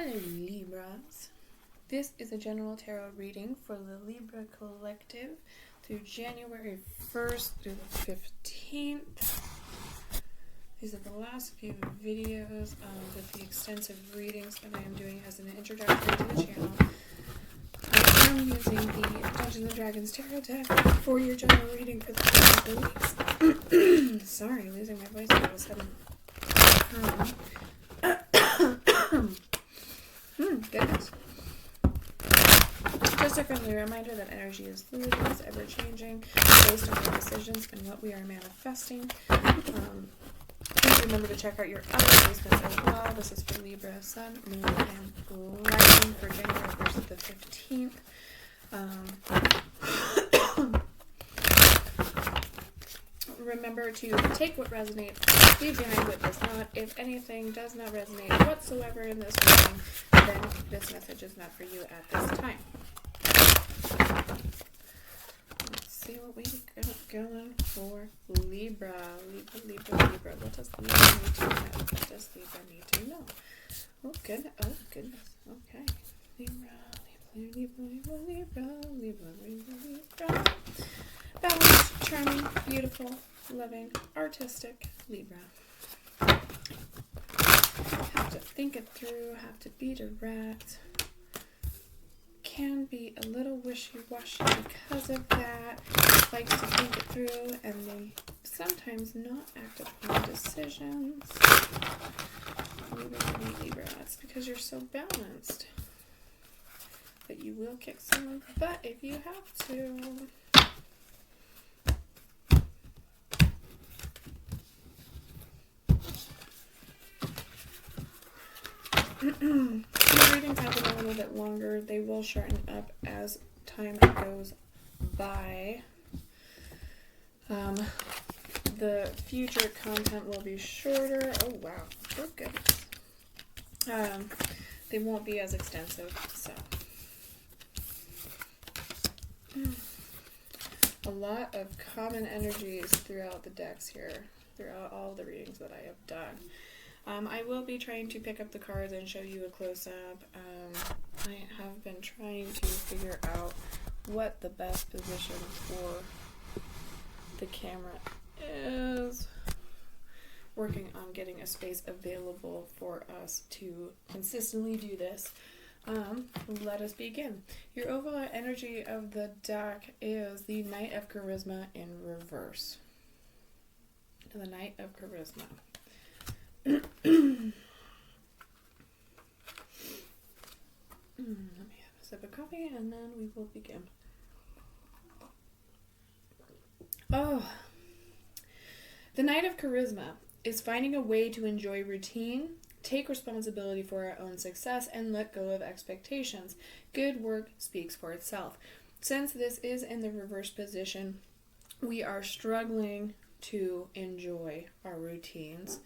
Hello Libras. This is a general tarot reading for the Libra Collective through January 1st through the 15th. These are the last few videos with the extensive readings that I am doing as an introduction to the channel. I am using the Dungeons & Dragons tarot deck for your general reading for the past couple weeks. Sorry, losing my voice all of a sudden. Goodness. Just a friendly reminder that energy is fluid, it is ever-changing, based on our decisions and what we are manifesting. Please remember to check out your other placements as well. This is for Libra, Sun, Moon, and Rising for January 1st to the 15th. Remember to take what resonates, leave behind what does not. If anything does not resonate whatsoever in this reading, then this message is not for you at this time. Let's see what we got going for Libra. Libra. What does Libra need to know? What does Libra need to know? Oh goodness. Okay. Libra. Balanced, charming, beautiful, loving, artistic Libra. Have to think it through, have to be direct. Can be a little wishy-washy because of that. Likes to think it through and they sometimes not act upon decisions. Libra. It's because you're so balanced. But you will kick someone's butt if you have to. These readings happen a little bit longer. They will shorten up as time goes by. The future content will be shorter. Oh wow, oh goodness. They won't be as extensive, so. A lot of common energies throughout the decks here, throughout all the readings that I have done. I will be trying to pick up the cards and show you a close-up. I have been trying to figure out what the best position for the camera is. Working on getting a space available for us to consistently do this. Let us begin. Your overall energy of the deck is the Knight of Charisma in reverse. The Knight of Charisma. Let me have a sip of coffee and then we will begin. Oh, the Knight of Charisma is finding a way to enjoy routine, take responsibility for our own success, and let go of expectations. Good work speaks for itself. Since this is in the reverse position, we are struggling to enjoy our routines,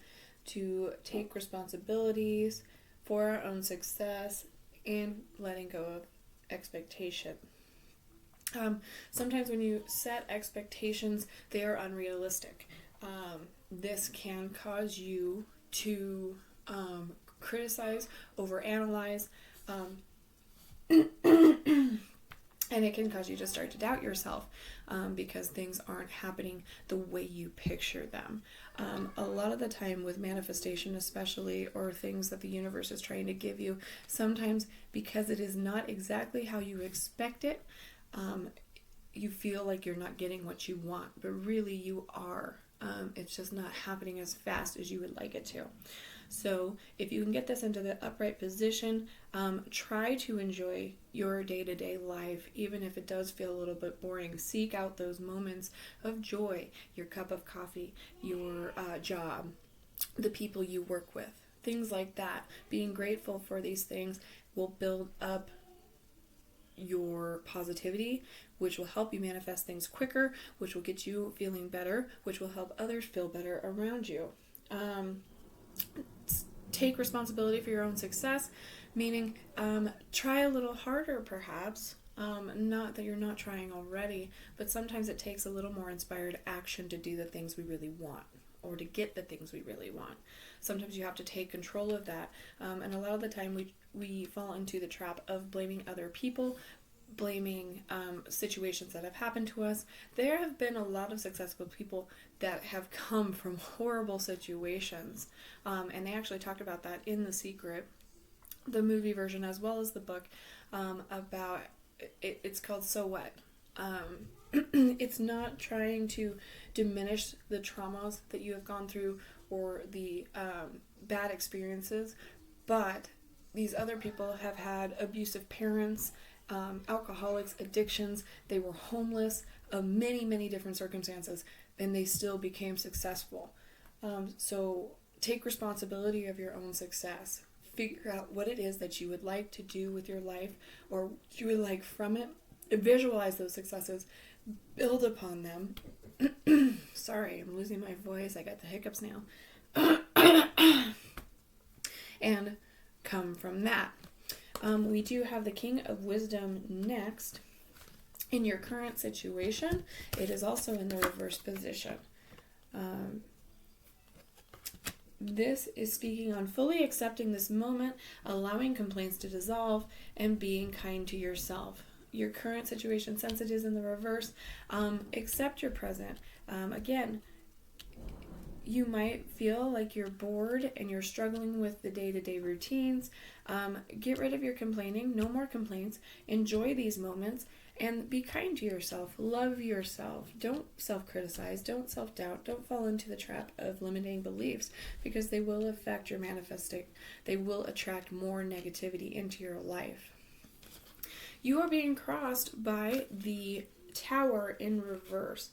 to take responsibilities for our own success, and letting go of expectation. Sometimes when you set expectations, they are unrealistic. This can cause you to criticize, overanalyze, and it can cause you to start to doubt yourself because things aren't happening the way you picture them. A lot of the time with manifestation especially, or things that the universe is trying to give you, sometimes because it is not exactly how you expect it, you feel like you're not getting what you want, but really you are. It's just not happening as fast as you would like it to. So if you can get this into the upright position, try to enjoy your day-to-day life, even if it does feel a little bit boring. Seek out those moments of joy, your cup of coffee, your job, the people you work with, things like that. Being grateful for these things will build up your positivity, which will help you manifest things quicker, which will get you feeling better, which will help others feel better around you. Take responsibility for your own success, meaning try a little harder perhaps. Not that you're not trying already, but sometimes it takes a little more inspired action to do the things we really want. or to get the things we really want. Sometimes you have to take control of that. And a lot of the time we fall into the trap of blaming other people, blaming situations that have happened to us. There have been a lot of successful people that have come from horrible situations. And they actually talked about that in The Secret, the movie version, as well as the book, about it's called So What. It's not trying to diminish the traumas that you have gone through or the bad experiences, but these other people have had abusive parents, alcoholics, addictions. They were homeless, many, many different circumstances, and they still became successful. So take responsibility of your own success. Figure out what it is that you would like to do with your life, or you would like from it. Visualize those successes. Build upon them. Sorry, I'm losing my voice. I got the hiccups now. And come from that. We do have the King of Wisdom next. In your current situation, it is also in the reverse position. This is speaking on fully accepting this moment, allowing complaints to dissolve, and being kind to yourself. Your current situation, since it is in the reverse, accept your present. Again, you might feel like you're bored and you're struggling with the day-to-day routines. Get rid of your complaining. No more complaints. Enjoy these moments and be kind to yourself. Love yourself. Don't self-criticize. Don't self-doubt. Don't fall into the trap of limiting beliefs, because they will affect your manifesting. They will attract more negativity into your life. You are being crossed by the Tower in reverse.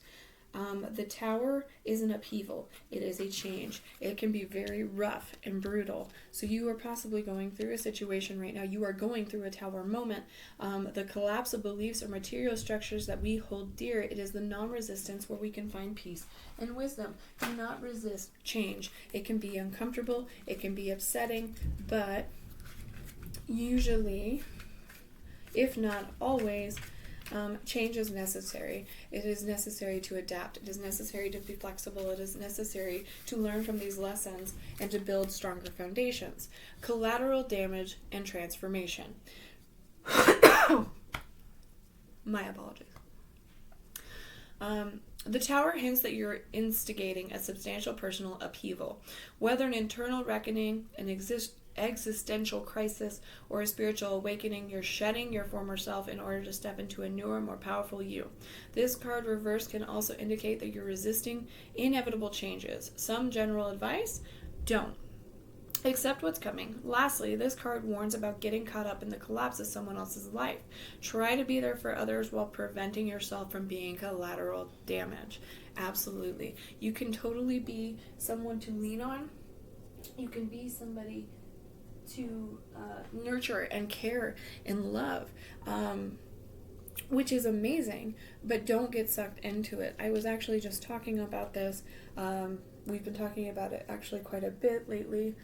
The Tower is an upheaval. It is a change. It can be very rough and brutal. So you are possibly going through a situation right now. You are going through a Tower moment. The collapse of beliefs or material structures that we hold dear. It is the non-resistance where we can find peace and wisdom. Do not resist change. It can be uncomfortable. It can be upsetting. But usually, if not always, change is necessary. It is necessary to adapt. It is necessary to be flexible. It is necessary to learn from these lessons and to build stronger foundations. Collateral damage and transformation. My apologies. The Tower hints that you're instigating a substantial personal upheaval, whether an internal reckoning, an existential crisis, or a spiritual awakening. You're shedding your former self in order to step into a newer, more powerful you. This card reverse can also indicate that you're resisting inevitable changes. Some general advice: don't. Accept what's coming. Lastly, this card warns about getting caught up in the collapse of someone else's life. Try to be there for others while preventing yourself from being collateral damage. Absolutely. You can totally be someone to lean on. You can be somebody to nurture and care and love, which is amazing, but don't get sucked into it. I was actually just talking about this. We've been talking about it actually quite a bit lately.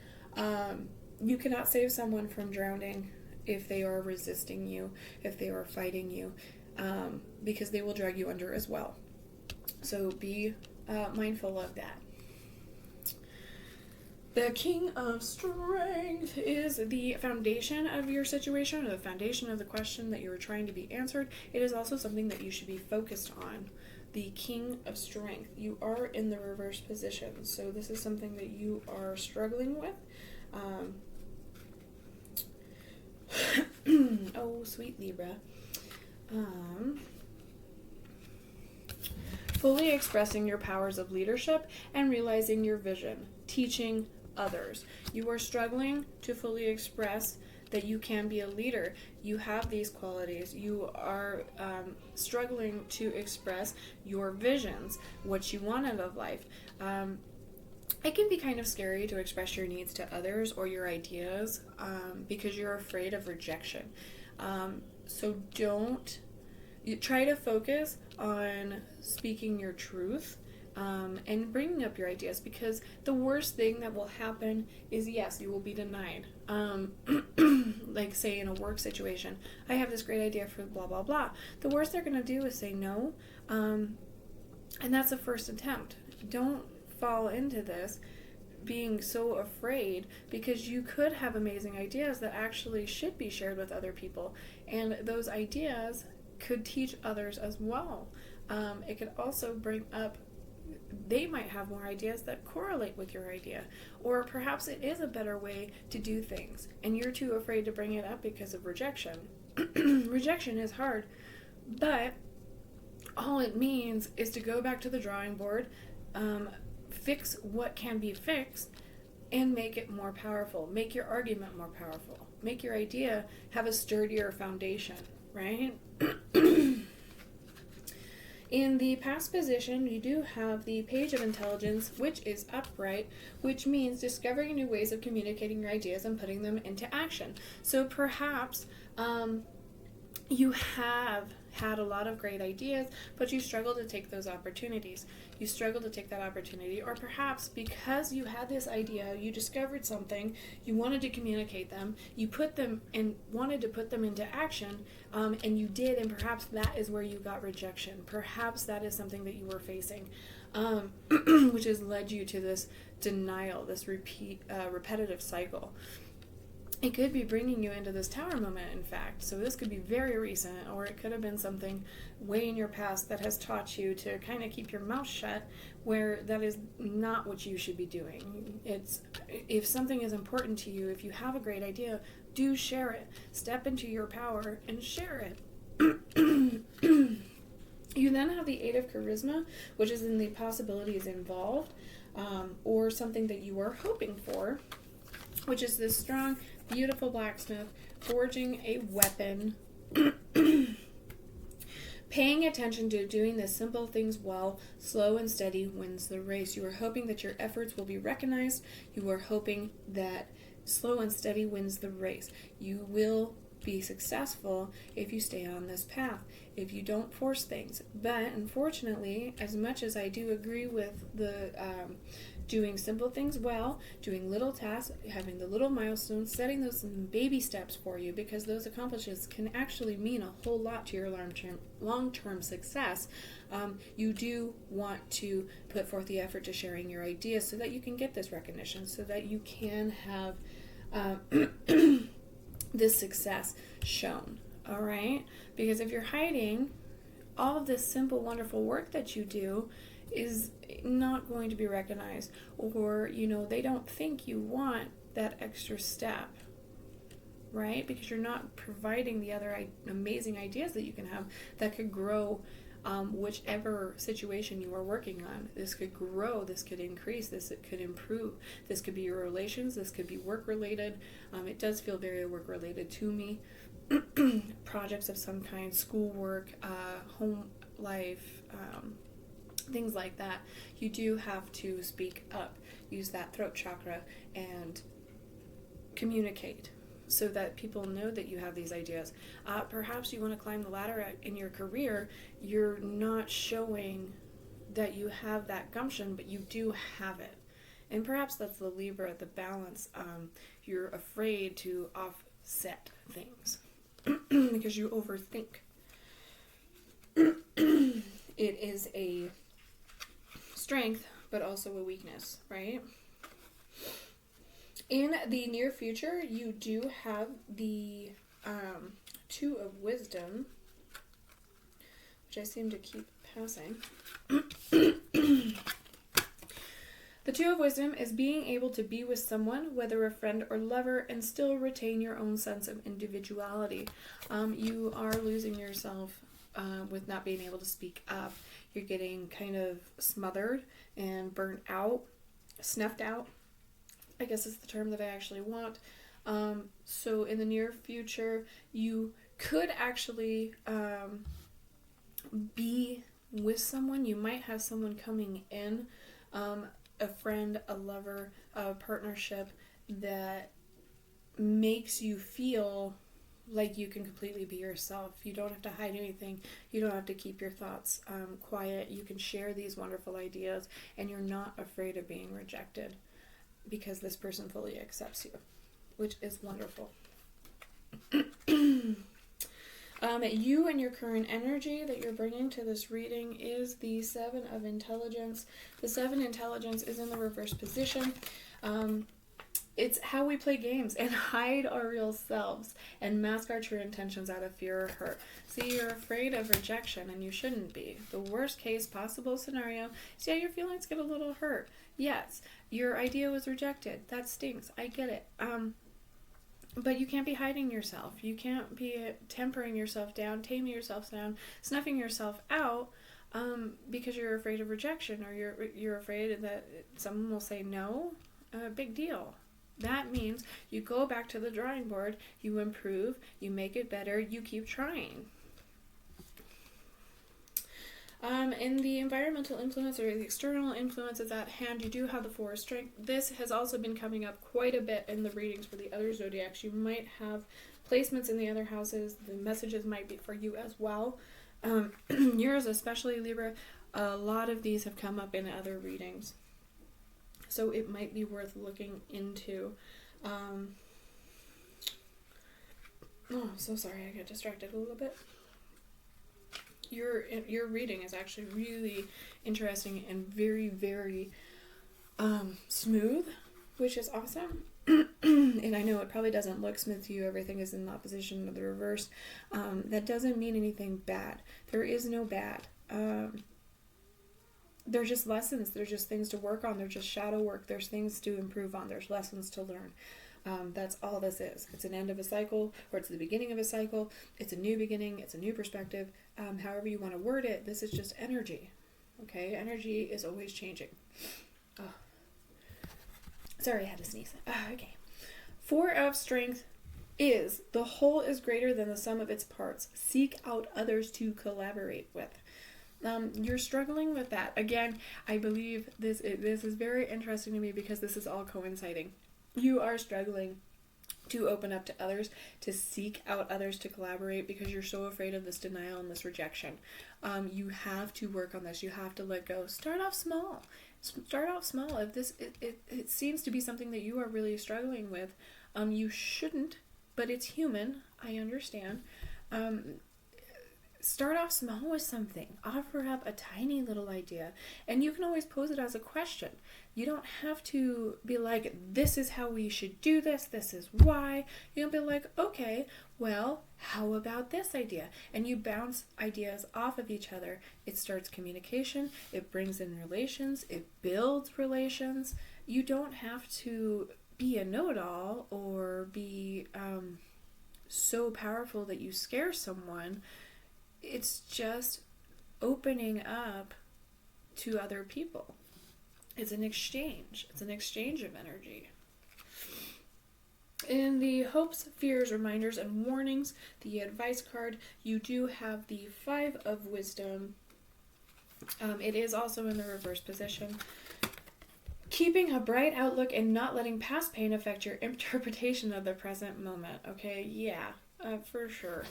You cannot save someone from drowning if they are resisting you, if they are fighting you, because they will drag you under as well. So be mindful of that. The King of Strength is the foundation of your situation, or the foundation of the question that you are trying to be answered. It is also something that you should be focused on. The King of Strength. You are in the reverse position, so this is something that you are struggling with. Oh, sweet Libra. Fully expressing your powers of leadership and realizing your vision. Teaching others. You are struggling to fully express that you can be a leader. You have these qualities. You are struggling to express your visions, what you want out of life. It can be kind of scary to express your needs to others or your ideas because you're afraid of rejection. So try to focus on speaking your truth and bringing up your ideas, because the worst thing that will happen is, yes, you will be denied. Like, say, in a work situation, I have this great idea for blah, blah, blah. The worst they're going to do is say no, and that's a first attempt. Don't fall into this being so afraid, because you could have amazing ideas that actually should be shared with other people, and those ideas could teach others as well. It could also bring up, they might have more ideas that correlate with your idea, or perhaps it is a better way to do things and you're too afraid to bring it up because of rejection. Rejection is hard, but all it means is to go back to the drawing board, fix what can be fixed, and make it more powerful. Make your argument more powerful. Make your idea have a sturdier foundation, right? In the past position, you do have the Page of Intelligence, which is upright, which means discovering new ways of communicating your ideas and putting them into action. So perhaps you have had a lot of great ideas, but you struggle to take those opportunities. You struggle to take that opportunity, or perhaps because you had this idea, you discovered something, you wanted to communicate them, you put them and wanted to put them into action, and you did, and perhaps that is where you got rejection. Perhaps that is something that you were facing, which has led you to this denial, this repetitive cycle. It could be bringing you into this tower moment, in fact. So this could be very recent, or it could have been something way in your past that has taught you to kind of keep your mouth shut, where that is not what you should be doing. If something is important to you, if you have a great idea, do share it. Step into your power and share it. You then have the Eight of Charisma, which is in the possibilities involved, or something that you are hoping for, which is this strong, beautiful blacksmith forging a weapon, paying attention to doing the simple things well. Slow and steady wins the race. You are hoping that your efforts will be recognized. You are hoping that slow and steady wins the race. You will be successful if you stay on this path, if you don't force things. But unfortunately, as much as I do agree with the doing simple things well, doing little tasks, having the little milestones, setting those baby steps for you, because those accomplishments can actually mean a whole lot to your long-term success. You do want to put forth the effort to sharing your ideas so that you can get this recognition, so that you can have this success shown, all right? Because if you're hiding, all of this simple, wonderful work that you do is not going to be recognized, or they don't think you want that extra step, right? Because you're not providing the other amazing ideas that you can have that could grow whichever situation you are working on. This could grow, this could increase, this could improve, this could be your relations, this could be work related. It does feel very work related to me. Projects of some kind, schoolwork, home life, things like that. You do have to speak up, use that throat chakra, and communicate so that people know that you have these ideas. Perhaps you want to climb the ladder in your career. You're not showing that you have that gumption, but you do have it. And perhaps that's the Libra, the balance. You're afraid to offset things because you overthink. It is a strength, but also a weakness, right? In the near future, you do have the Two of Wisdom, which I seem to keep passing. The Two of Wisdom is being able to be with someone, whether a friend or lover, and still retain your own sense of individuality. You are losing yourself with not being able to speak up. You're getting kind of smothered and burnt out, snuffed out, I guess is the term that I actually want. So in the near future, you could actually be with someone. You might have someone coming in, a friend, a lover, a partnership that makes you feel like you can completely be yourself. You don't have to hide anything. You don't have to keep your thoughts quiet. You can share these wonderful ideas, and you're not afraid of being rejected because this person fully accepts you, which is wonderful. You and your current energy that you're bringing to this reading is the Seven of Intelligence. The Seven Intelligence is in the reverse position. It's how we play games and hide our real selves and mask our true intentions out of fear or hurt. See, you're afraid of rejection, and you shouldn't be. The worst case possible scenario is, yeah, your feelings get a little hurt. Yes, your idea was rejected. That stinks. I get it. But you can't be hiding yourself. You can't be tempering yourself down, taming yourself down, snuffing yourself out because you're afraid of rejection, or you're afraid that someone will say no. Big deal. That means you go back to the drawing board, you improve, you make it better, you keep trying. In the environmental influence or the external influences at hand, you do have the Four of Strength. This has also been coming up quite a bit in the readings for the other zodiacs. You might have placements in the other houses. The messages might be for you as well. Yours, especially Libra, a lot of these have come up in other readings. So it might be worth looking into. So sorry, I got distracted a little bit. Your reading is actually really interesting and very, very smooth, which is awesome. And I know it probably doesn't look smooth to you. Everything is in opposition to the reverse. That doesn't mean anything bad. There is no bad. They're just lessons. They're just things to work on. They're just shadow work. There's things to improve on. There's lessons to learn. That's all this is. It's an end of a cycle, or it's the beginning of a cycle. It's a new beginning. It's a new perspective. However you want to word it, this is just energy. Okay? Energy is always changing. Oh. Sorry, I had to sneeze. Okay. Four of Strength is the whole is greater than the sum of its parts. Seek out others to collaborate with. You're struggling with that. Again, I believe this is very interesting to me because this is all coinciding. You are struggling to open up to others, to seek out others to collaborate because you're so afraid of this denial and this rejection. You have to work on this. You have to let go. Start off small. If this it seems to be something that you are really struggling with, you shouldn't, but it's human. I understand. Start off small with something. Offer up a tiny little idea. And you can always pose it as a question. You don't have to be like, this is how we should do this. This is why. You can be like, okay, well, how about this idea? And you bounce ideas off of each other. It starts communication. It brings in relations. It builds relations. You don't have to be a know-it-all or be so powerful that you scare someone. It's just opening up to other people. It's an exchange. It's an exchange of energy. In the hopes, fears, reminders, and warnings, the advice card, you do have the Five of Wisdom. It is also in the reverse position. Keeping a bright outlook and not letting past pain affect your interpretation of the present moment. Okay, yeah, for sure.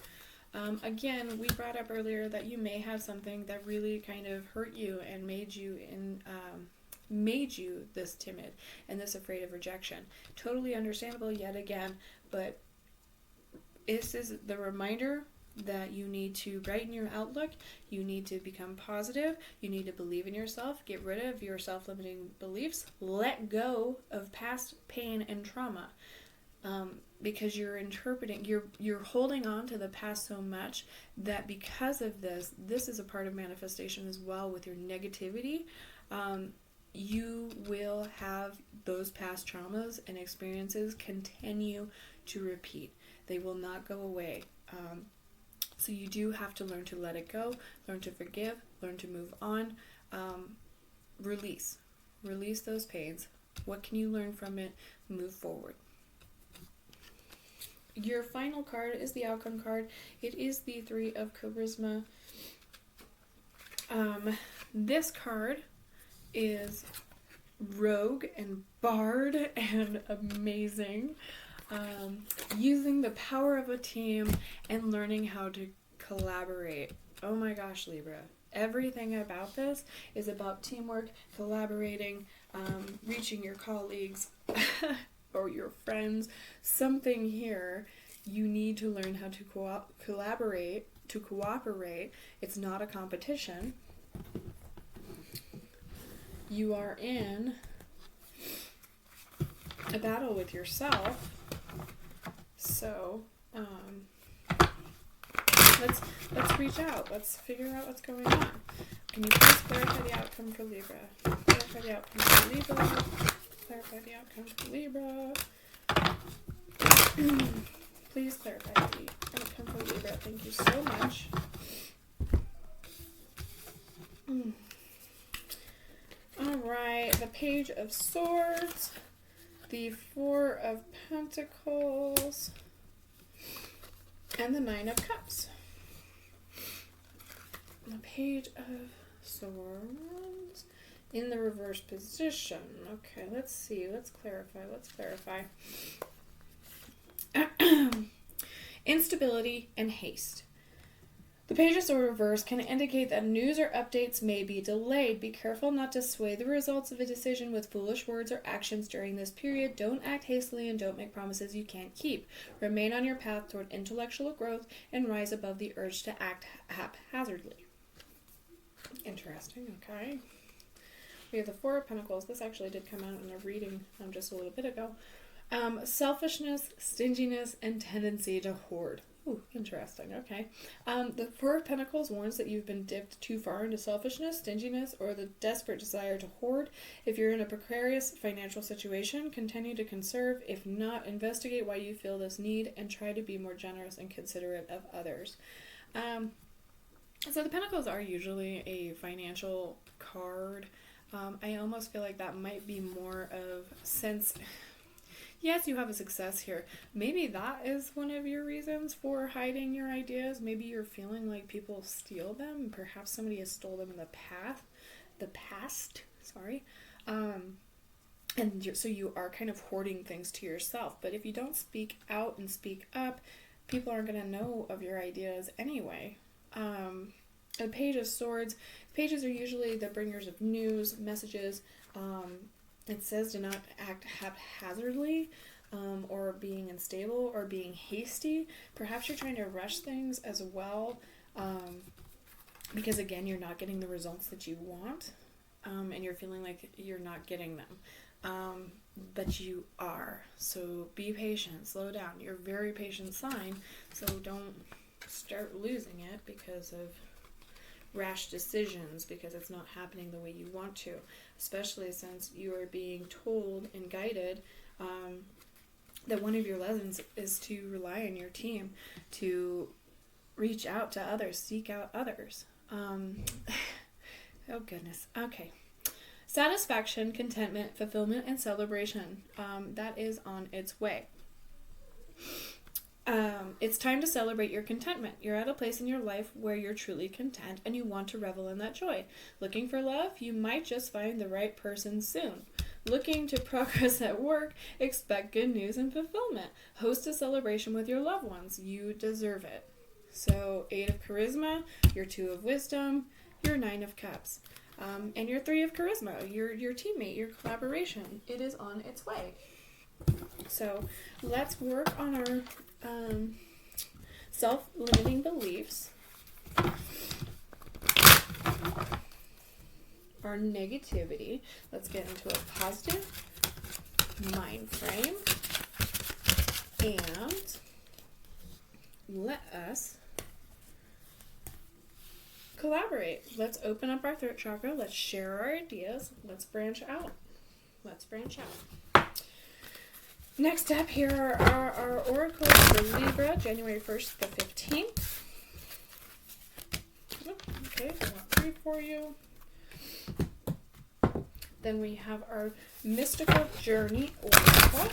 Again, we brought up earlier that you may have something that really kind of hurt you and made you this timid and this afraid of rejection. Totally understandable yet again, but this is the reminder that you need to brighten your outlook. You need to become positive. You need to believe in yourself. Get rid of your self-limiting beliefs. Let go of past pain and trauma. Because you're interpreting, you're holding on to the past so much that because of this is a part of manifestation as well with your negativity. You will have those past traumas and experiences continue to repeat. They will not go away. So you do have to learn to let it go, learn to forgive, learn to move on, release those pains. What can you learn from it? Move forward. Your final card is the outcome card. It is the Three of Charisma. This card is rogue and bard and amazing. Using the power of a team and learning how to collaborate. Oh my gosh, Libra. Everything about this is about teamwork, collaborating, reaching your colleagues or your friends. Something here You need to learn how to collaborate. To cooperate. It's not a competition. You are in a battle with yourself. So, let's reach out. Let's figure out what's going on. Can you please clarify the outcome for Libra? Clarify the outcome for Libra. Clarify the outcome for Libra. Please clarify the outcome for Libra. Thank you so much. Alright, the Page of Swords, the Four of Pentacles, and the Nine of Cups. The Page of Swords in the reverse position. Okay, let's see. Let's clarify. Instability and haste. The Page of Swords reverse can indicate that news or updates may be delayed. Be careful not to sway the results of a decision with foolish words or actions during this period. Don't act hastily and don't make promises you can't keep. Remain on your path toward intellectual growth and rise above the urge to act haphazardly. Interesting, okay. We have the Four of Pentacles. This actually did come out in a reading just a little bit ago. Selfishness, stinginess, and tendency to hoard. Ooh, interesting. Okay. The Four of Pentacles warns that you've been dipped too far into selfishness, stinginess, or the desperate desire to hoard. If you're in a precarious financial situation, continue to conserve. If not, investigate why you feel this need and try to be more generous and considerate of others. So the Pentacles are usually a financial card. I almost feel like that might be more of since... Yes, you have a success here. Maybe that is one of your reasons for hiding your ideas. Maybe you're feeling like people steal them. Perhaps somebody has stole them in the past. So you are kind of hoarding things to yourself. But if you don't speak out and speak up, people aren't going to know of your ideas anyway. A Page of Swords. Pages are usually the bringers of news, messages. It says do not act haphazardly or being unstable or being hasty. Perhaps you're trying to rush things as well because, again, you're not getting the results that you want and you're feeling like you're not getting them. But you are. So be patient. Slow down. You're a very patient sign, so don't start losing it because of rash decisions, because it's not happening the way you want to, especially since you are being told and guided that one of your lessons is to rely on your team, to reach out to others, seek out others. Oh goodness. Okay. Satisfaction, contentment, fulfillment, and celebration. That is on its way. It's time to celebrate your contentment. You're at a place in your life where you're truly content and you want to revel in that joy. Looking for love? You might just find the right person soon. Looking to progress at work? Expect good news and fulfillment. Host a celebration with your loved ones. You deserve it. So, 8 of Charisma, your 2 of Wisdom, your 9 of Cups, and your 3 of Charisma, your teammate, your collaboration. It is on its way. So, let's work on our self-limiting beliefs, our negativity. Let's get into a positive mind frame and let us collaborate. Let's open up our throat chakra. Let's share our ideas. Let's branch out. Next up, here are our oracles for Libra, January 1st to 15th. Okay, so I'll 3 for you. Then we have our mystical journey oracle.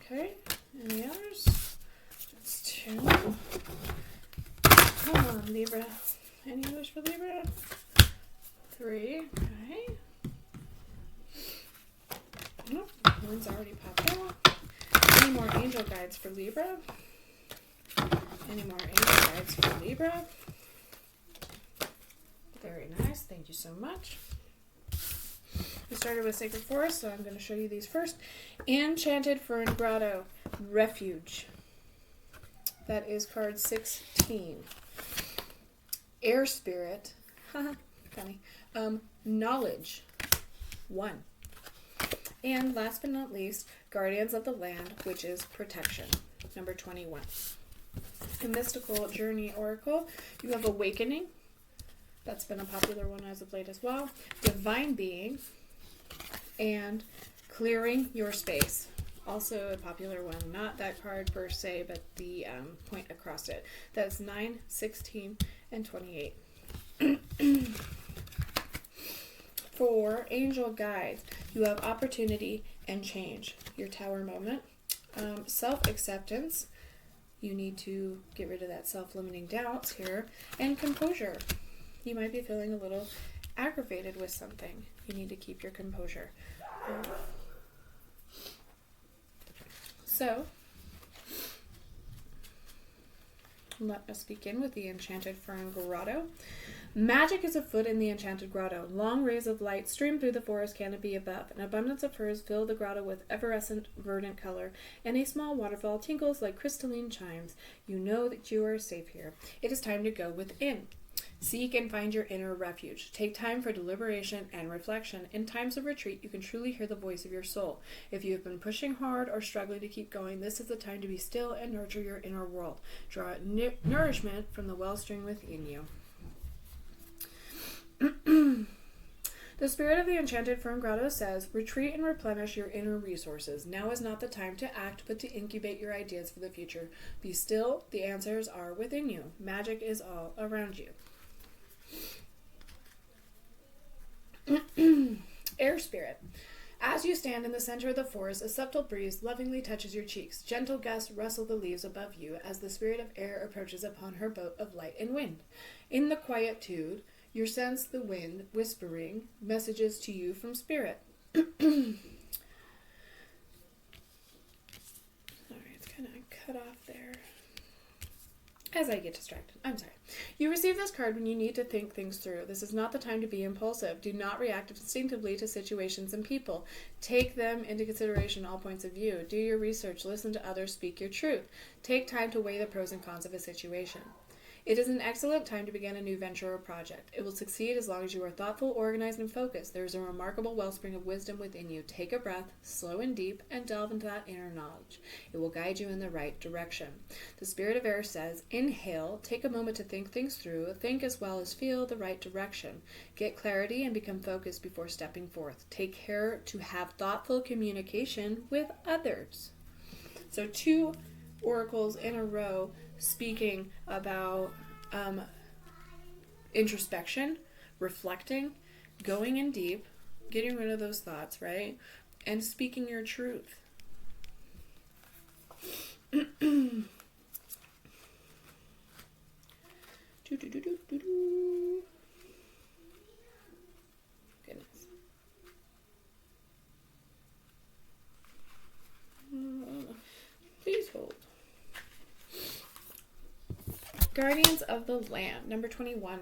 Okay, any others? That's 2. Come on, Libra. Any others for Libra? 3. Okay. Nope, one's already popped out. Any more angel guides for Libra? Any more angel guides for Libra? Very nice. Thank you so much. We started with Sacred Forest, so I'm going to show you these first. Enchanted Fern Grotto, Refuge. That is card 16. Air Spirit, funny. Knowledge, 1. And last but not least, Guardians of the Land, which is Protection, number 21. The Mystical Journey Oracle, you have Awakening. That's been a popular one as of late as well. Divine Being and Clearing Your Space. Also a popular one. Not that card per se, but the point across it. That's 9, 16, and 28. For Angel Guides, you have Opportunity and Change. Your Tower Moment. Self-acceptance. You need to get rid of that self-limiting doubts here. And composure. You might be feeling a little aggravated with something. You need to keep your composure. So, let us begin with the Enchanted Fern Grotto. Magic is afoot in the Enchanted Grotto. Long rays of light stream through the forest canopy above. An abundance of firs fill the grotto with effervescent, verdant color, and a small waterfall tinkles like crystalline chimes. You know that you are safe here. It is time to go within. Seek and find your inner refuge. Take time for deliberation and reflection. In times of retreat, you can truly hear the voice of your soul. If you have been pushing hard or struggling to keep going, this is the time to be still and nurture your inner world. Draw nourishment from the wellspring within you. The spirit of the Enchanted Fern Grotto says, retreat and replenish your inner resources. Now is not the time to act, but to incubate your ideas for the future. Be still. The answers are within you. Magic is all around you. Air Spirit. As you stand in the center of the forest, a subtle breeze lovingly touches your cheeks. Gentle gusts rustle the leaves above you as the spirit of air approaches upon her boat of light and wind. In the quietude, you sense the wind whispering messages to you from spirit. Sorry, it's kind of cut off there. As I get distracted. I'm sorry. You receive this card when you need to think things through. This is not the time to be impulsive. Do not react instinctively to situations and people. Take them into consideration, all points of view. Do your research. Listen to others. Speak your truth. Take time to weigh the pros and cons of a situation. It is an excellent time to begin a new venture or project. It will succeed as long as you are thoughtful, organized, and focused. There is a remarkable wellspring of wisdom within you. Take a breath, slow and deep, and delve into that inner knowledge. It will guide you in the right direction. The Spirit of Air says, inhale, take a moment to think things through, think as well as feel the right direction. Get clarity and become focused before stepping forth. Take care to have thoughtful communication with others. So 2 oracles in a row speaking about introspection, reflecting, going in deep, getting rid of those thoughts, right? And speaking your truth. Goodness. Please hold. Guardians of the Land, number 21.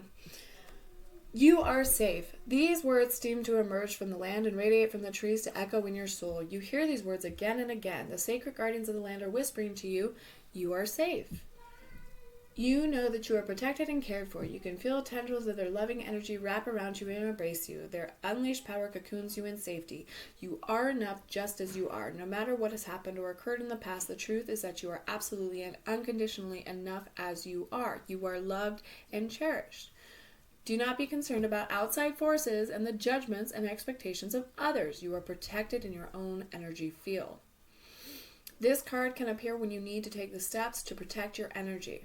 You are safe. These words seem to emerge from the land and radiate from the trees to echo in your soul. You hear these words again and again. The sacred guardians of the land are whispering to you, you are safe. You know that you are protected and cared for. You can feel tendrils of their loving energy wrap around you and embrace you. Their unleashed power cocoons you in safety. You are enough just as you are. No matter what has happened or occurred in the past, the truth is that you are absolutely and unconditionally enough as you are. You are loved and cherished. Do not be concerned about outside forces and the judgments and expectations of others. You are protected in your own energy field. This card can appear when you need to take the steps to protect your energy.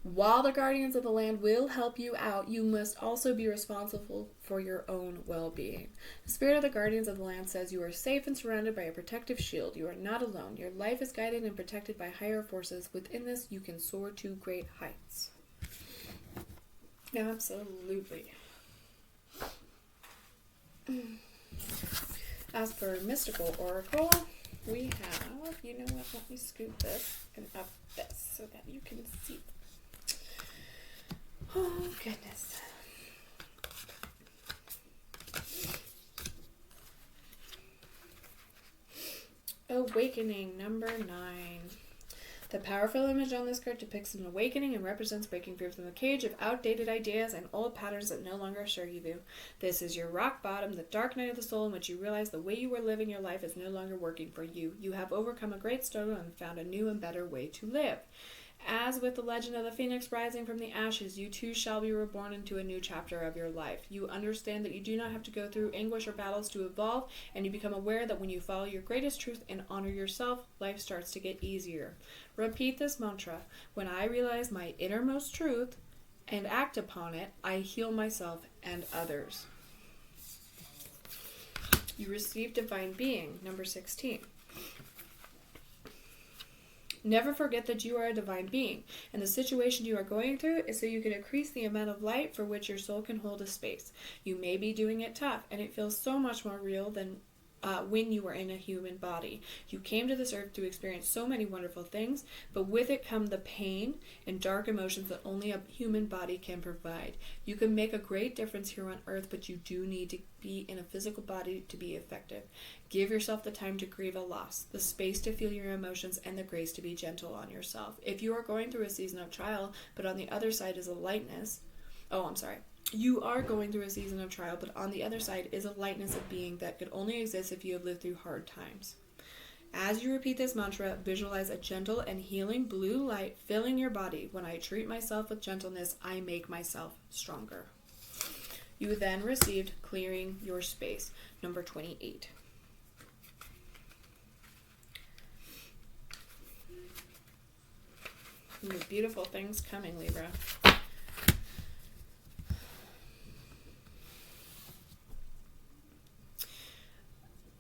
While the guardians of the land will help you out, you must also be responsible for your own well-being. The spirit of the guardians of the land says you are safe and surrounded by a protective shield. You are not alone. Your life is guided and protected by higher forces. Within this, you can soar to great heights. Absolutely. As for Mystical Oracle, we have, you know what, let me scoot this and up this so that you can see. Oh, goodness. Awakening, number 9. The powerful image on this card depicts an awakening and represents breaking free from the cage of outdated ideas and old patterns that no longer serve you. This is your rock bottom, the dark night of the soul in which you realize the way you were living your life is no longer working for you. You have overcome a great struggle and found a new and better way to live. As with the legend of the phoenix rising from the ashes, you too shall be reborn into a new chapter of your life. You understand that you do not have to go through anguish or battles to evolve, and you become aware that when you follow your greatest truth and honor yourself, life starts to get easier. Repeat this mantra. When I realize my innermost truth and act upon it, I heal myself and others. You receive divine being, number 16. Never forget that you are a divine being, and the situation you are going through is so you can increase the amount of light for which your soul can hold a space. You may be doing it tough, and it feels so much more real than when you were in a human body. You came to this earth to experience so many wonderful things, but with it come the pain and dark emotions that only a human body can provide. You can make a great difference here on earth, but you do need to be in a physical body to be effective. Give yourself the time to grieve a loss, the space to feel your emotions, and the grace to be gentle on yourself. If you are going through a season of trial, but on the other side is a lightness, you are going through a season of trial, but on the other side is a lightness of being that could only exist if you have lived through hard times. As you repeat this mantra, visualize a gentle and healing blue light filling your body. When I treat myself with gentleness, I make myself stronger. You then received clearing your space, number 28. Beautiful things coming, Libra.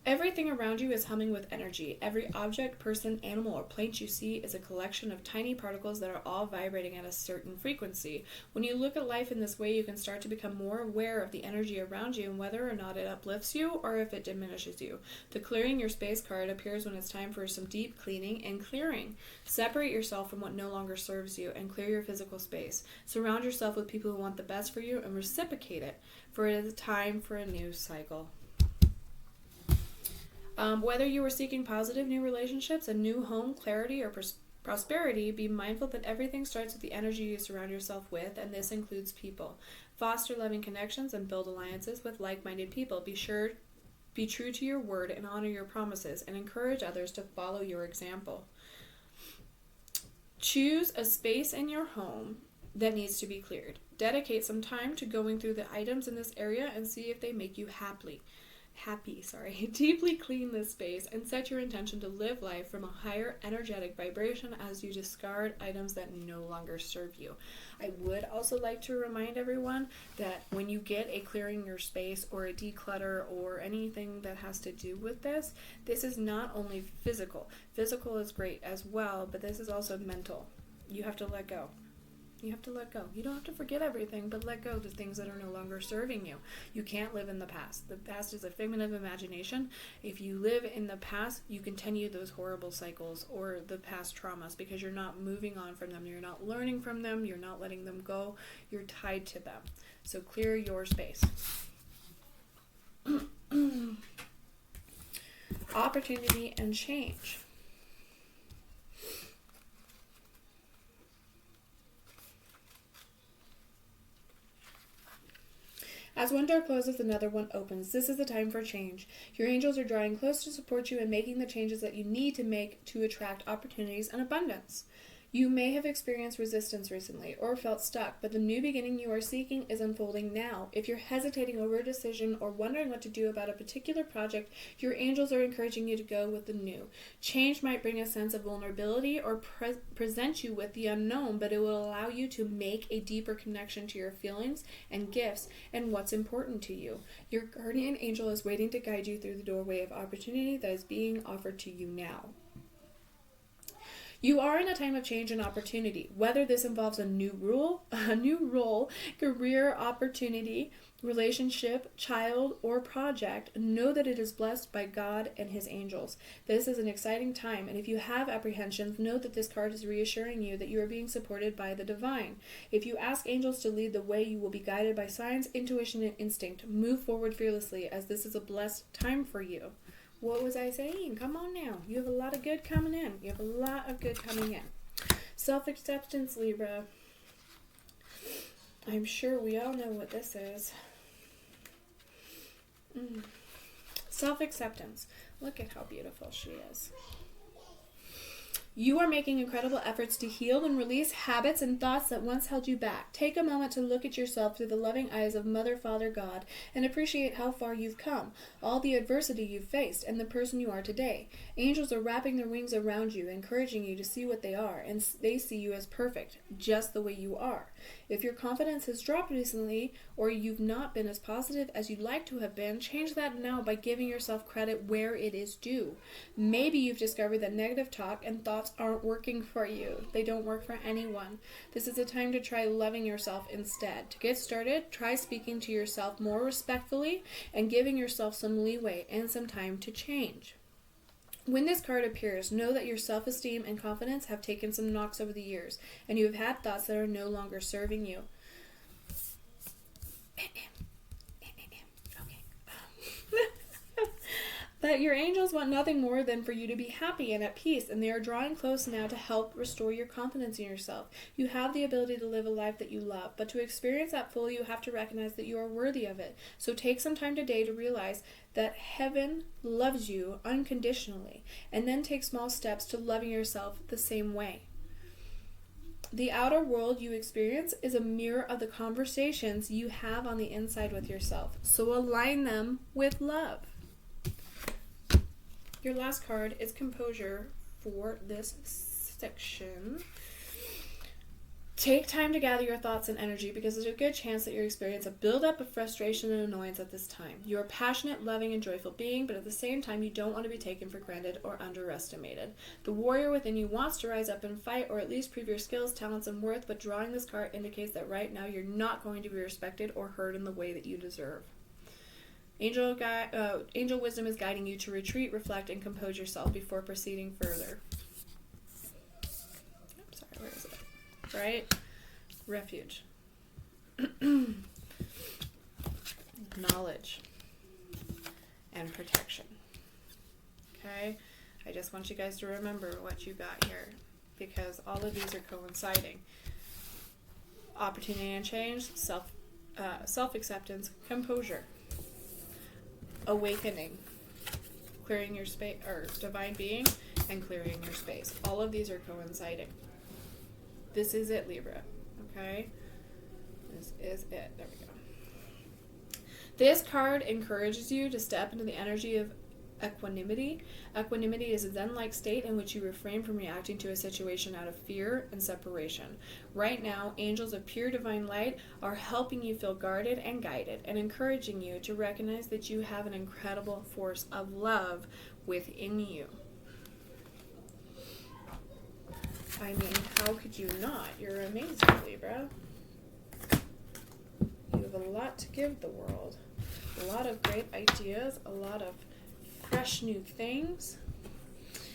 Everything around you is humming with energy. Every object, person, animal, or plant you see is a collection of tiny particles that are all vibrating at a certain frequency. When you look at life in this way, you can start to become more aware of the energy around you and whether or not it uplifts you or if it diminishes you. The Clearing Your Space card appears when it's time for some deep cleaning and clearing. Separate yourself from what no longer serves you and clear your physical space. Surround yourself with people who want the best for you and reciprocate it, for it is time for a new cycle. Whether you are seeking positive new relationships, a new home, clarity, or prosperity, be mindful that everything starts with the energy you surround yourself with, and this includes people. Foster loving connections and build alliances with like-minded people. Be true to your word and honor your promises, and encourage others to follow your example. Choose a space in your home that needs to be cleared. Dedicate some time to going through the items in this area and see if they make you happy. Deeply clean this space and set your intention to live life from a higher energetic vibration as you discard items that no longer serve you. I would also like to remind everyone that when you get a clearing your space or a declutter or anything that has to do with this is not only physical. Physical is great as well, but this is also mental. You have to let go. You have to let go. You don't have to forget everything, but let go of the things that are no longer serving you. You can't live in the past. The past is a figment of imagination. If you live in the past, you continue those horrible cycles or the past traumas because you're not moving on from them. You're not learning from them. You're not letting them go. You're tied to them. So clear your space. Opportunity and change. As one door closes, another one opens. This is the time for change. Your angels are drawing close to support you and making the changes that you need to make to attract opportunities and abundance. You may have experienced resistance recently or felt stuck, but the new beginning you are seeking is unfolding now. If you're hesitating over a decision or wondering what to do about a particular project, your angels are encouraging you to go with the new. Change might bring a sense of vulnerability or present you with the unknown, but it will allow you to make a deeper connection to your feelings and gifts and what's important to you. Your guardian angel is waiting to guide you through the doorway of opportunity that is being offered to you now. You are in a time of change and opportunity. Whether this involves a new role, career opportunity, relationship, child, or project, know that it is blessed by God and His angels. This is an exciting time, and if you have apprehensions, know that this card is reassuring you that you are being supported by the divine. If you ask angels to lead the way, you will be guided by signs, intuition, and instinct. Move forward fearlessly, as this is a blessed time for you. What was I saying? Come on now. You have a lot of good coming in. You have a lot of good coming in. Self-acceptance, Libra. I'm sure we all know what this is. Self-acceptance. Look at how beautiful she is. You are making incredible efforts to heal and release habits and thoughts that once held you back. Take a moment to look at yourself through the loving eyes of Mother, Father, God, and appreciate how far you've come, all the adversity you've faced, and the person you are today. Angels are wrapping their wings around you, encouraging you to see what they are, and they see you as perfect, just the way you are. If your confidence has dropped recently, or you've not been as positive as you'd like to have been, change that now by giving yourself credit where it is due. Maybe you've discovered that negative talk and thoughts aren't working for you. They don't work for anyone. This is a time to try loving yourself instead. To get started, try speaking to yourself more respectfully and giving yourself some leeway and some time to change. When this card appears, know that your self-esteem and confidence have taken some knocks over the years, and you have had thoughts that are no longer serving you. But your angels want nothing more than for you to be happy and at peace, and they are drawing close now to help restore your confidence in yourself. You have the ability to live a life that you love, but to experience that fully, you have to recognize that you are worthy of it. So take some time today to realize that heaven loves you unconditionally, and then take small steps to loving yourself the same way. The outer world you experience is a mirror of the conversations you have on the inside with yourself, so align them with love. Your last card is composure for this section. Take time to gather your thoughts and energy because there's a good chance that you'll experience a buildup of frustration and annoyance at this time. You're a passionate, loving, and joyful being, but at the same time, you don't want to be taken for granted or underestimated. The warrior within you wants to rise up and fight, or at least prove your skills, talents, and worth, but drawing this card indicates that right now you're not going to be respected or heard in the way that you deserve. Angel wisdom is guiding you to retreat, reflect, and compose yourself before proceeding further. I'm sorry, where is it? Right? Refuge. Knowledge. And protection. Okay? I just want you guys to remember what you got here, because all of these are coinciding. Opportunity and change, self-acceptance, composure. Awakening, clearing your space, or divine being, and clearing your space. All of these are coinciding. This is it, Libra. Okay? This is it. There we go. This card encourages you to step into the energy of equanimity. Equanimity is a zen-like state in which you refrain from reacting to a situation out of fear and separation. Right now, angels of pure divine light are helping you feel guarded and guided, and encouraging you to recognize that you have an incredible force of love within you. I mean, how could you not? You're amazing, Libra. You have a lot to give the world. A lot of great ideas, a lot of fresh new things.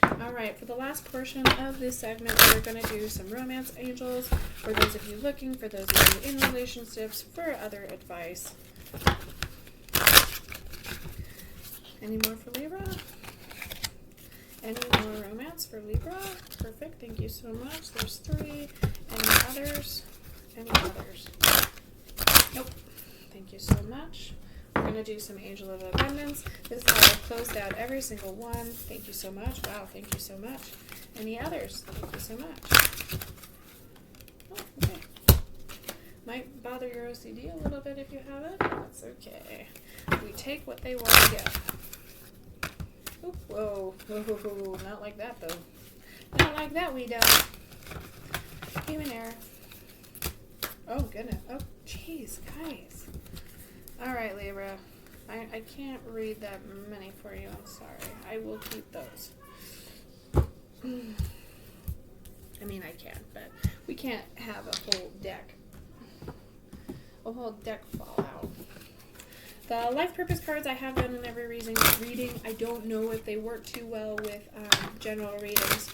Alright, for the last portion of this segment, we're going to do some romance angels. For those of you looking, for those of you in relationships, for other advice. Any more for Libra? Any more romance for Libra? Perfect, thank you so much. There's 3. Any others? Any others? Nope. Thank you so much. We're going to do some Angel of Abundance. This is how I've closed out every single one. Thank you so much. Wow, thank you so much. Any others? Thank you so much. Oh, okay. Might bother your OCD a little bit if you have it. That's okay. We take what they want to give. Ooh, whoa. Whoa. Not like that, though. Not like that, we don't. Human error. Oh, goodness. Oh, jeez, guys. Alright, Libra. I can't read that many for you. I'm sorry. I will keep those. I mean, I can, but we can't have a whole deck. A whole deck fall out. The life purpose cards I have done in every reading. I don't know if they work too well with general readings,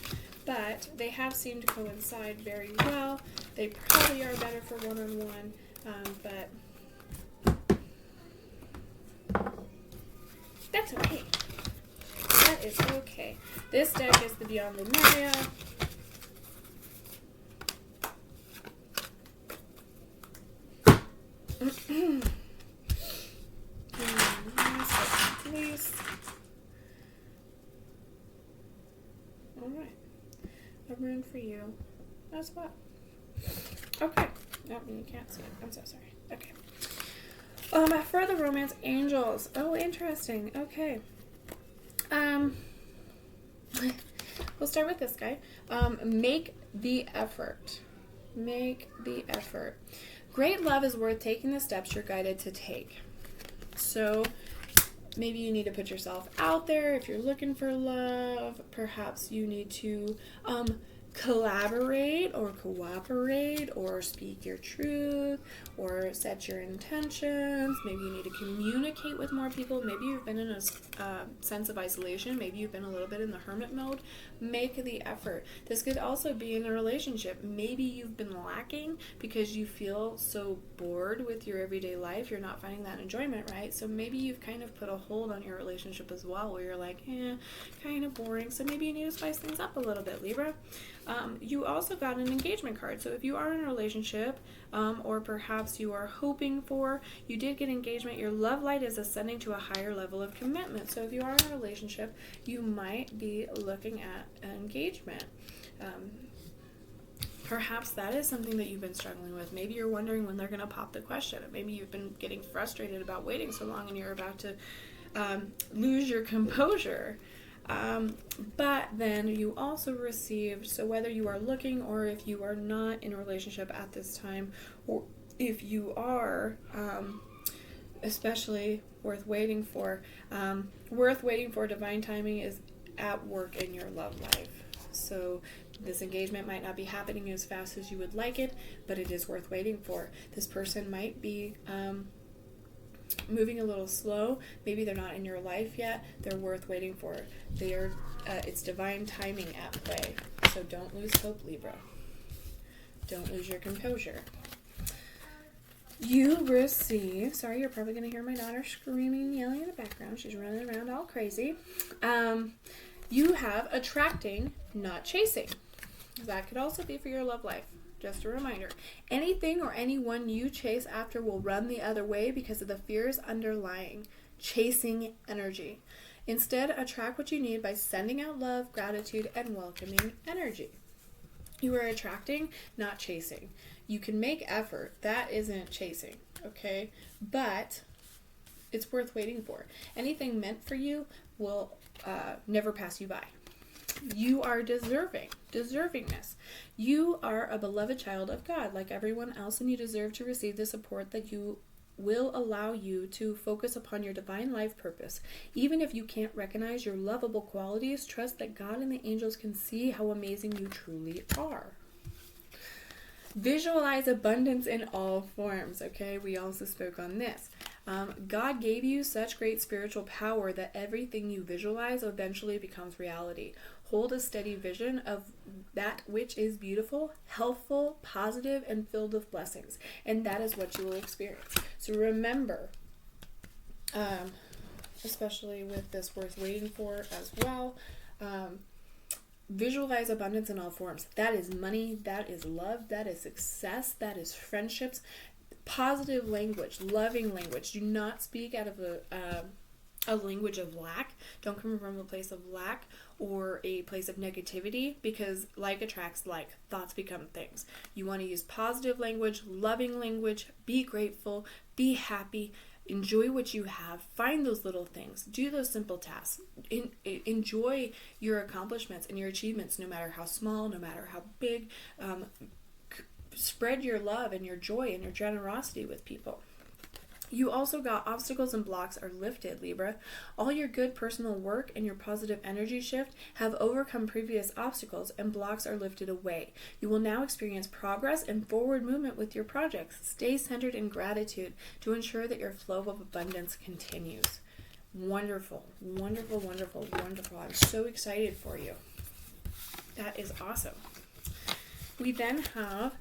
but they have seemed to coincide very well. They probably are better for one-on-one, but that's okay. That is okay. This deck is the Beyond Lemuria. Please. Alright. A rune for you as well. Okay. No, you can't see it. I'm so sorry. Okay. For the romance angels. Oh, interesting. Okay. We'll start with this guy. Make the effort. Make the effort. Great love is worth taking the steps you're guided to take. So maybe you need to put yourself out there if you're looking for love. Perhaps you need to collaborate or cooperate or speak your truth or set your intentions. Maybe you need to communicate with more people. Maybe you've been in a sense of isolation. Maybe you've been a little bit in the hermit mode. Make the effort. This could also be in a relationship. Maybe you've been lacking because you feel so bored with your everyday life. You're not finding that enjoyment, right? So maybe you've kind of put a hold on your relationship as well, where you're like, kind of boring. So maybe you need to spice things up a little bit, Libra. You also got an engagement card. So if you are in a relationship, or perhaps you are hoping for, you did get engagement, your love light is ascending to a higher level of commitment. So if you are in a relationship, you might be looking at an engagement. Perhaps that is something that you've been struggling with. Maybe you're wondering when they're going to pop the question. Maybe you've been getting frustrated about waiting so long and you're about to lose your composure. But then you also received, so whether you are looking or if you are not in a relationship at this time, or if you are, especially worth waiting for divine timing is at work in your love life. So this engagement might not be happening as fast as you would like it, but it is worth waiting for. This person might be moving a little slow. Maybe they're not in your life yet. They're worth waiting for. It's divine timing at play. So don't lose hope, Libra. Don't lose your composure. You receive, sorry, you're probably going to hear my daughter screaming and yelling in the background. She's running around all crazy. You have attracting, not chasing. That could also be for your love life. Just a reminder. Anything or anyone you chase after will run the other way because of the fears underlying chasing energy. Instead, attract what you need by sending out love, gratitude, and welcoming energy. You are attracting, not chasing. You can make effort. That isn't chasing, okay? But it's worth waiting for. Anything meant for you will never pass you by. You are deservingness. You are a beloved child of God like everyone else, and you deserve to receive the support that you will allow you to focus upon your divine life purpose. Even if you can't recognize your lovable qualities, trust that God and the angels can see how amazing you truly are. Visualize abundance in all forms, okay? We also spoke on this. God gave you such great spiritual power that everything you visualize eventually becomes reality. Hold a steady vision of that which is beautiful, healthful, positive, and filled with blessings. And that is what you will experience. So remember, especially with this worth waiting for as well, visualize abundance in all forms. That is money, that is love, that is success, that is friendships, positive language, loving language. Do not speak out of a language of lack. Don't come from a place of lack or a place of negativity, because like attracts like. Thoughts become things. You want to use positive language, loving language, be grateful, be happy, enjoy what you have, find those little things, do those simple tasks, enjoy your accomplishments and your achievements, no matter how small, no matter how big. Spread your love and your joy and your generosity with people. You also got obstacles and blocks are lifted, Libra. All your good personal work and your positive energy shift have overcome previous obstacles, and blocks are lifted away. You will now experience progress and forward movement with your projects. Stay centered in gratitude to ensure that your flow of abundance continues. Wonderful, wonderful, wonderful, wonderful. I'm so excited for you. That is awesome. We then have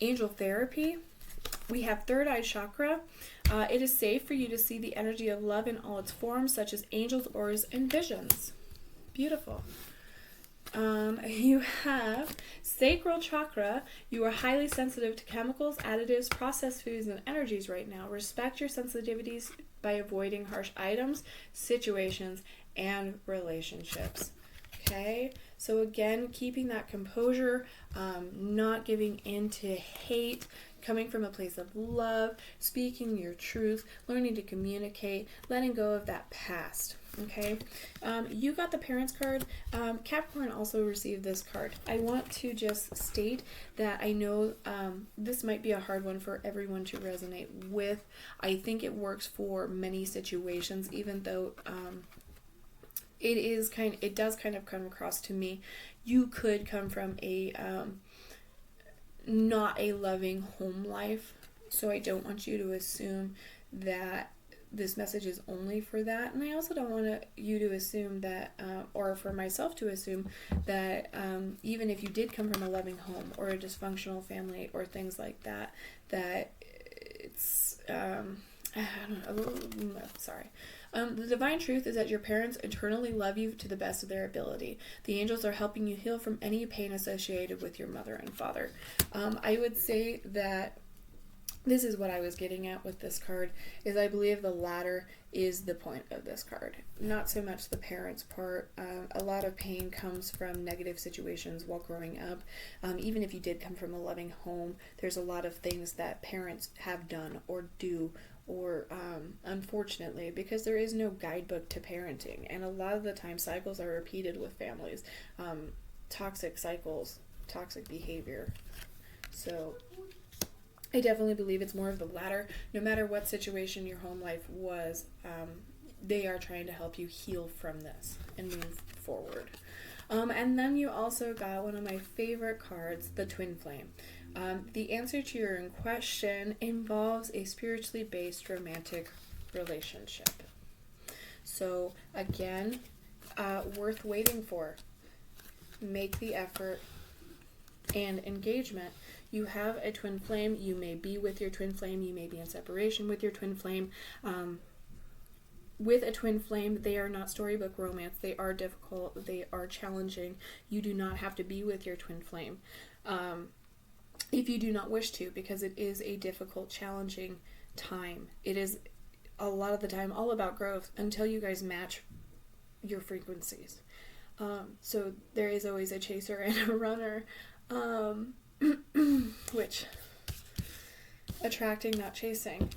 angel therapy. We have third eye chakra. It is safe for you to see the energy of love in all its forms, such as angels, auras, and visions. Beautiful. You have sacral chakra. You are highly sensitive to chemicals, additives, processed foods, and energies right now. Respect your sensitivities by avoiding harsh items, situations, and relationships. Okay? So again, keeping that composure, not giving in to hate, coming from a place of love, speaking your truth, learning to communicate, letting go of that past. Okay, you got the parents card. Capricorn also received this card. I want to just state that I know this might be a hard one for everyone to resonate with. I think it works for many situations, even though it does kind of come across to me. You could come from a not a loving home life, so I don't want you to assume that this message is only for that, and I also don't want you to assume that, or for myself to assume that even if you did come from a loving home or a dysfunctional family or things like that, that it's I don't know. Sorry. The divine truth is that your parents eternally love you to the best of their ability. The angels are helping you heal from any pain associated with your mother and father. I would say that this is what I was getting at with this card, is I believe the latter is the point of this card. Not so much the parents part. A lot of pain comes from negative situations while growing up. Even if you did come from a loving home, there's a lot of things that parents have done or do, or unfortunately, because there is no guidebook to parenting, and a lot of the time cycles are repeated with families. Toxic cycles, toxic behavior. So I definitely believe it's more of the latter. No matter what situation your home life was, they are trying to help you heal from this and move forward. And then you also got one of my favorite cards, the Twin Flame. The answer to your question involves a spiritually based romantic relationship. So again, worth waiting for. Make the effort and engagement. You have a twin flame. You may be with your twin flame. You may be in separation with your twin flame. With a twin flame, they are not storybook romance. They are difficult. They are challenging. You do not have to be with your twin flame if you do not wish to, because it is a difficult, challenging time. It is a lot of the time all about growth until you guys match your frequencies. So there is always a chaser and a runner. Which, attracting, not chasing.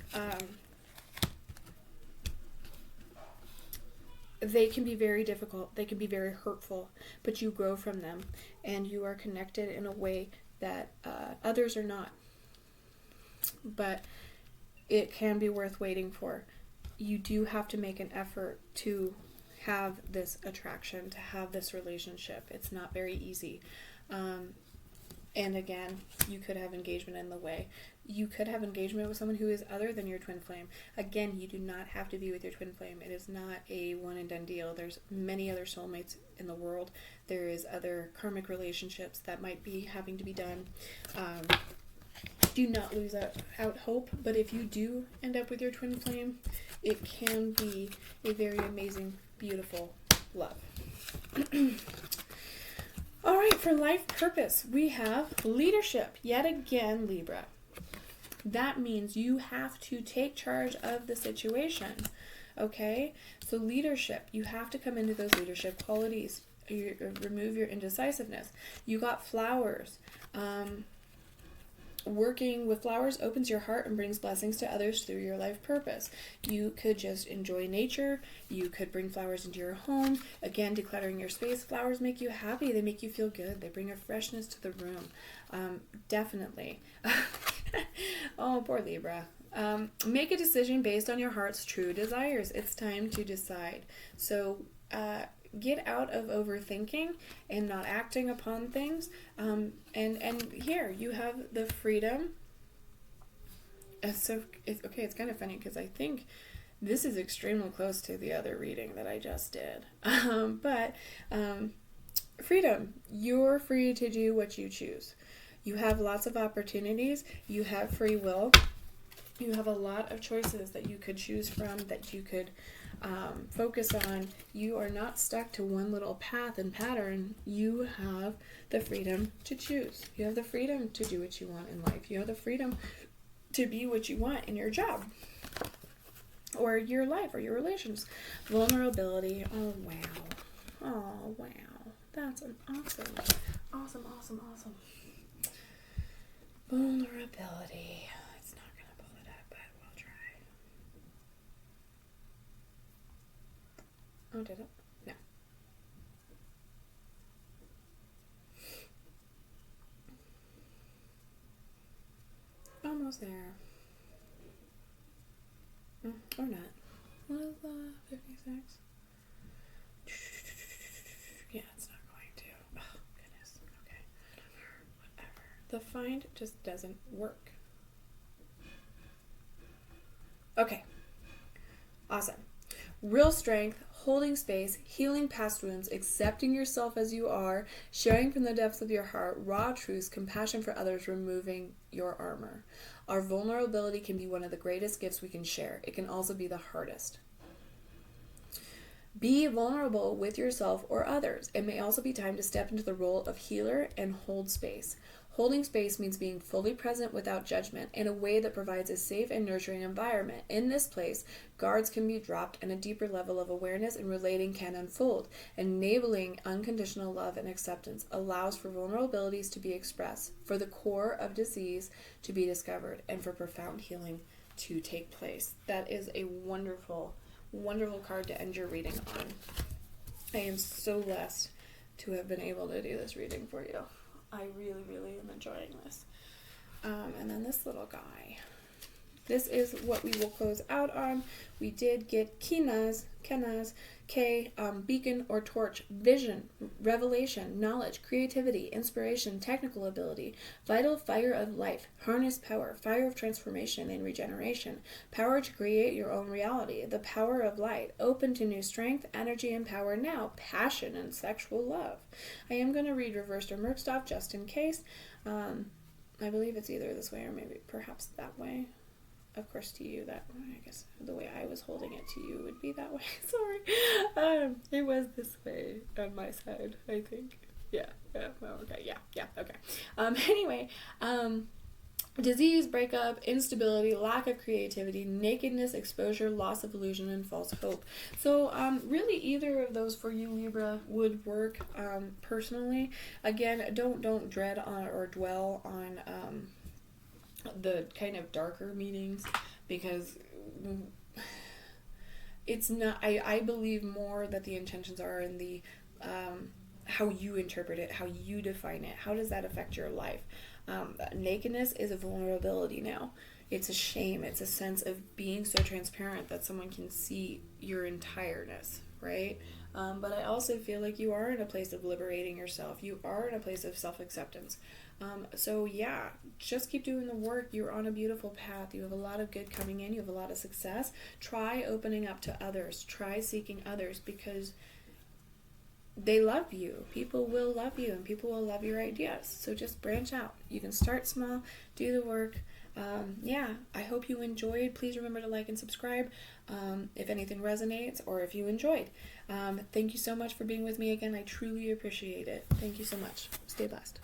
They can be very difficult. They can be very hurtful, but you grow from them, and you are connected in a way that others are not. But it can be worth waiting for. You do have to make an effort to have this attraction, to have this relationship. It's not very easy. And again, you could have engagement in the way. You could have engagement with someone who is other than your twin flame. Again, you do not have to be with your twin flame. It is not a one and done deal. There's many other soulmates in the world. There is other karmic relationships that might be having to be done. Do not lose out hope, but if you do end up with your twin flame, it can be a very amazing, beautiful love. All right, for life purpose, we have leadership. Yet again, Libra. That means you have to take charge of the situation, okay? So leadership, you have to come into those leadership qualities. You remove your indecisiveness. You got flowers. Working with flowers opens your heart and brings blessings to others through your life purpose. You could just enjoy nature. You could bring flowers into your home. Again, decluttering your space. Flowers make you happy. They make you feel good. They bring a freshness to the room. Definitely. Oh, poor Libra. Make a decision based on your heart's true desires. It's time to decide. So, get out of overthinking and not acting upon things. And here you have the freedom. It's kind of funny because I think this is extremely close to the other reading that I just did. But freedom. You're free to do what you choose. You have lots of opportunities. You have free will. You have a lot of choices that you could choose from, that you could Focus on, you are not stuck to one little path and pattern. You have the freedom to choose. You have the freedom to do what you want in life. You have the freedom to be what you want in your job or your life or your relations. Vulnerability. Oh, wow. Oh, wow. That's an awesome. Vulnerability. It's not going to pull it up, but we'll try. Oh, did it? No. Almost there. Or not. What is 56? Yeah, it's not going to. Oh, goodness. Okay. Whatever. The find just doesn't work. Okay. Awesome. Real strength, holding space, healing past wounds, accepting yourself as you are, sharing from the depths of your heart, raw truths, compassion for others, removing your armor. Our vulnerability can be one of the greatest gifts we can share. It can also be the hardest. Be vulnerable with yourself or others. It may also be time to step into the role of healer and hold space. Holding space means being fully present without judgment in a way that provides a safe and nurturing environment. In this place, guards can be dropped and a deeper level of awareness and relating can unfold. Enabling unconditional love and acceptance allows for vulnerabilities to be expressed, for the core of disease to be discovered, and for profound healing to take place. That is a wonderful, wonderful card to end your reading on. I am so blessed to have been able to do this reading for you. I really, really am enjoying this. And then this little guy. This is what we will close out on. We did get Kenaz, beacon or torch, vision, revelation, knowledge, creativity, inspiration, technical ability, vital fire of life, harness power, fire of transformation and regeneration, power to create your own reality, the power of light, open to new strength, energy and power now, passion and sexual love. I am going to read reversed or mixed off just in case. I believe it's either this way or maybe perhaps that way. Of course, to you, that, I guess, the way I was holding it to you would be that way. Sorry. It was this way on my side, I think. Yeah. Okay. Yeah. Okay. Anyway, disease, breakup, instability, lack of creativity, nakedness, exposure, loss of illusion, and false hope. So, really, either of those for you, Libra, would work personally. Again, don't dread on or dwell on the kind of darker meanings, because it's not, I believe more that the intentions are in the how you interpret it, how you define it, how does that affect your life. Nakedness is a vulnerability now. It's a shame. It's a sense of being so transparent that someone can see your entireness, right? But I also feel like you are in a place of liberating yourself. You are in a place of self-acceptance. So yeah, just keep doing the work. You're on a beautiful path. You have a lot of good coming in. You have a lot of success. Try opening up to others. Try seeking others, because they love you. People will love you, and people will love your ideas. So just branch out. You can start small, do the work. I hope you enjoyed. Please remember to like and subscribe if anything resonates or if you enjoyed. Thank you so much for being with me again. I truly appreciate it. Thank you so much. Stay blessed.